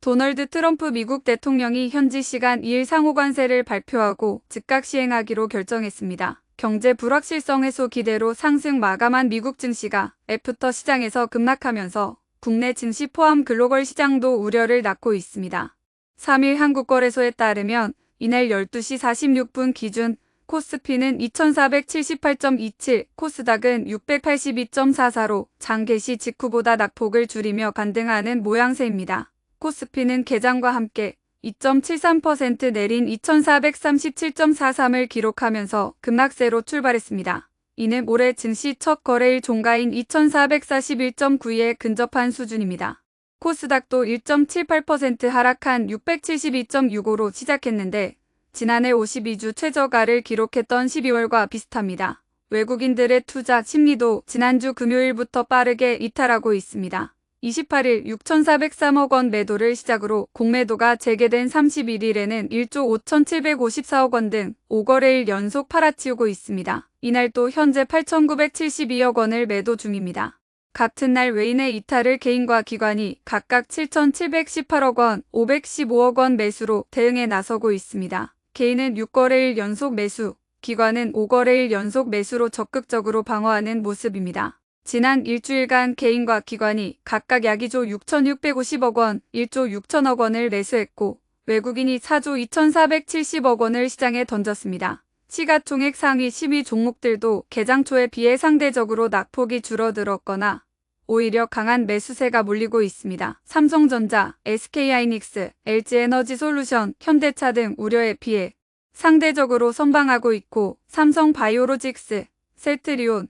도널드 트럼프 미국 대통령이 현지 시간 2일 상호관세를 발표하고 즉각 시행하기로 결정했습니다. 경제 불확실성 해소 기대로 상승 마감한 미국 증시가 애프터 시장에서 급락하면서 국내 증시 포함 글로벌 시장도 우려를 낳고 있습니다. 3일 한국거래소에 따르면 이날 12시 46분 기준 코스피는 2478.27, 코스닥은 682.44로 장 개시 직후보다 낙폭을 줄이며 반등하는 모양새입니다. 코스피는 개장과 함께 2.73% 내린 2437.43을 기록하면서 급락세로 출발했습니다. 이는 올해 증시 첫 거래일 종가인 2441.92에 근접한 수준입니다. 코스닥도 1.78% 하락한 672.65로 시작했는데 지난해 52주 최저가를 기록했던 12월과 비슷합니다. 외국인들의 투자 심리도 지난주 금요일부터 빠르게 이탈하고 있습니다. 28일 6,403억 원 매도를 시작으로 공매도가 재개된 31일에는 1조 5,754억 원 등 5거래일 연속 팔아치우고 있습니다. 이날 또 현재 8,972억 원을 매도 중입니다. 같은 날 외인의 이탈을 개인과 기관이 각각 7,718억 원, 515억 원 매수로 대응에 나서고 있습니다. 개인은 6거래일 연속 매수, 기관은 5거래일 연속 매수로 적극적으로 방어하는 모습입니다. 지난 일주일간 개인과 기관이 각각 약 2조 6,650억 원, 1조 6천억 원을 매수했고 외국인이 4조 2,470억 원을 시장에 던졌습니다. 시가총액 상위 10위 종목들도 개장 초에 비해 상대적으로 낙폭이 줄어들었거나 오히려 강한 매수세가 몰리고 있습니다. 삼성전자, SK하이닉스, LG에너지솔루션, 현대차 등 우려에 비해 상대적으로 선방하고 있고 삼성바이오로직스, 셀트리온,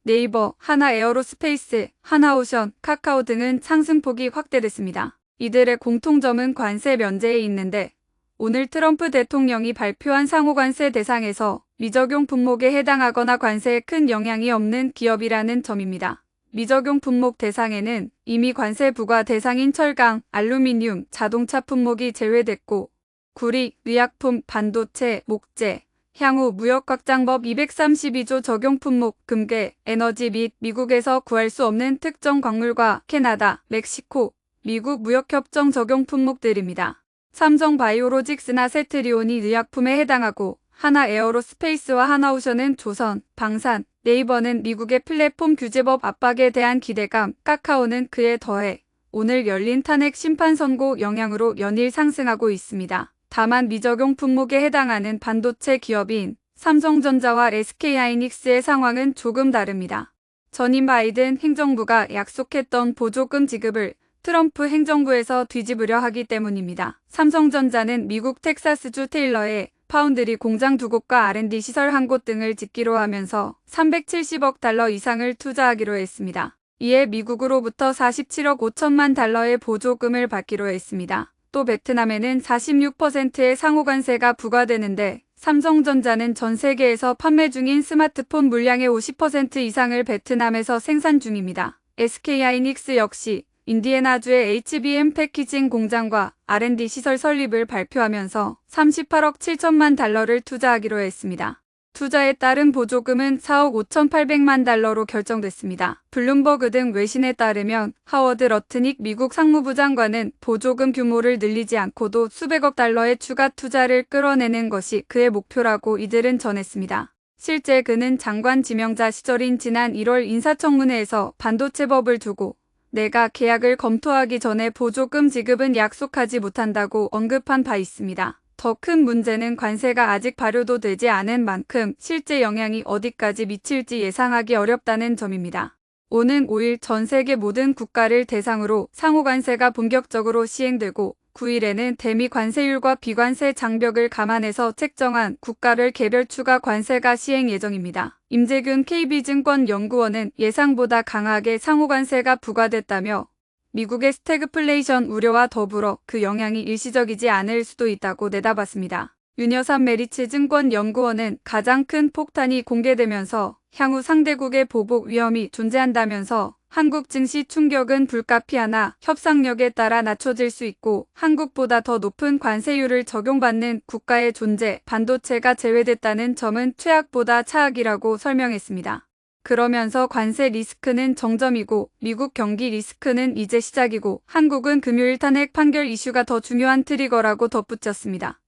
네이버, 하나에어로스페이스, 하나오션, 카카오 등은 상승폭이 확대됐습니다. 이들의 공통점은 관세 면제에 있는데 오늘 트럼프 대통령이 발표한 상호관세 대상에서 미적용 품목에 해당하거나 관세에 큰 영향이 없는 기업이라는 점입니다. 미적용 품목 대상에는 이미 관세 부과 대상인 철강, 알루미늄, 자동차 품목이 제외됐고 구리, 의약품, 반도체, 목재, 향후 무역확장법 232조 적용 품목, 금괴, 에너지 및 미국에서 구할 수 없는 특정 광물과 캐나다, 멕시코, 미국 무역협정 적용 품목들입니다. 삼성바이오로직스나 셀트리온이 의약품에 해당하고 하나에어로스페이스와 하나오션은 조선, 방산, 네이버는 미국의 플랫폼 규제법 압박에 대한 기대감, 카카오는 그에 더해 오늘 열린 탄핵 심판 선고 영향으로 연일 상승하고 있습니다. 다만 미적용 품목에 해당하는 반도체 기업인 삼성전자와 SK하이닉스의 상황은 조금 다릅니다. 전임 바이든 행정부가 약속했던 보조금 지급을 트럼프 행정부에서 뒤집으려 하기 때문입니다. 삼성전자는 미국 텍사스주 테일러에 파운드리 공장 2곳과 R&D 시설 1곳 등을 짓기로 하면서 370억 달러 이상을 투자하기로 했습니다. 이에 미국으로부터 47억 5천만 달러의 보조금을 받기로 했습니다. 또 베트남에는 46%의 상호관세가 부과되는데 삼성전자는 전 세계에서 판매 중인 스마트폰 물량의 50% 이상을 베트남에서 생산 중입니다. SK하이닉스 역시 인디애나주의 HBM 패키징 공장과 R&D 시설 설립을 발표하면서 38억 7천만 달러를 투자하기로 했습니다. 투자에 따른 보조금은 4억 5,800만 달러로 결정됐습니다. 블룸버그 등 외신에 따르면 하워드 러트닉 미국 상무부 장관은 보조금 규모를 늘리지 않고도 수백억 달러의 추가 투자를 끌어내는 것이 그의 목표라고 이들은 전했습니다. 실제 그는 장관 지명자 시절인 지난 1월 인사청문회에서 반도체법을 두고 내가 계약을 검토하기 전에 보조금 지급은 약속하지 못한다고 언급한 바 있습니다. 더 큰 문제는 관세가 아직 발효도 되지 않은 만큼 실제 영향이 어디까지 미칠지 예상하기 어렵다는 점입니다. 오는 5일 전 세계 모든 국가를 대상으로 상호관세가 본격적으로 시행되고 9일에는 대미 관세율과 비관세 장벽을 감안해서 책정한 국가별 개별 추가 관세가 시행 예정입니다. 임재균 KB증권 연구원은 예상보다 강하게 상호관세가 부과됐다며 미국의 스태그플레이션 우려와 더불어 그 영향이 일시적이지 않을 수도 있다고 내다봤습니다. 윤여삼 메리츠 증권 연구원은 가장 큰 폭탄이 공개되면서 향후 상대국의 보복 위험이 존재한다면서 한국 증시 충격은 불가피하나 협상력에 따라 낮춰질 수 있고 한국보다 더 높은 관세율을 적용받는 국가의 존재, 반도체가 제외됐다는 점은 최악보다 차악이라고 설명했습니다. 그러면서 관세 리스크는 정점이고 미국 경기 리스크는 이제 시작이고 한국은 금요일 탄핵 판결 이슈가 더 중요한 트리거라고 덧붙였습니다.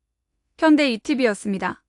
현대 ETV였습니다.